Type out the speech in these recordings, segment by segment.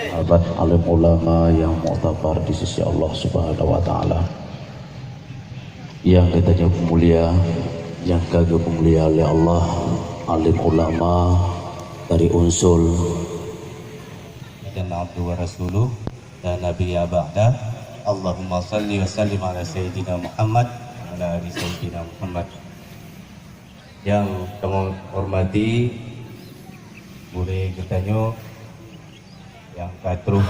Sahabat alim ulama yang mu'tabar di sisi Allah Subhanahu wa taala, yang katanya mulia, yang kagak mulia oleh Allah, alim ulama dari unsur dan abdu wa rasuluh dan nabiya ba'da. Allahumma salli wa sallim ala sayyidina Muhammad wa ala ali sayyidina Muhammad. Yang kami hormati boleh katanya yang katruh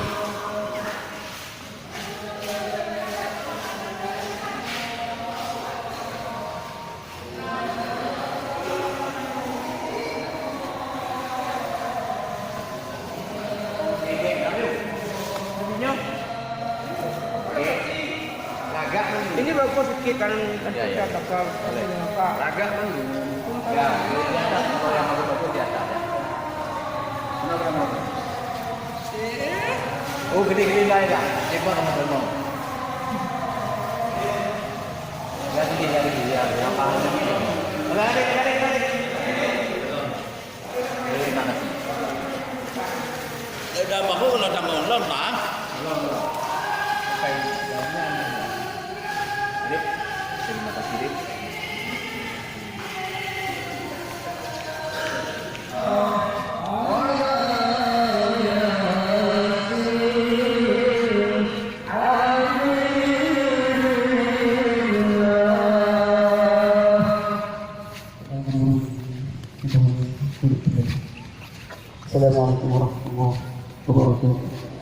ini bagus sedikit kan ya. kapal agak ya, di atas kalau yang bagus di atas ya. Oh, gede-gede lah ya. Coba kamu tolong. Ya, gede ya. Yang paling gede. Lari. Ini mana sih? Udah bahu kalau tambah ulun lah. Terima kasih, Rip. Assalamualaikum warahmatullahi wabarakatuh.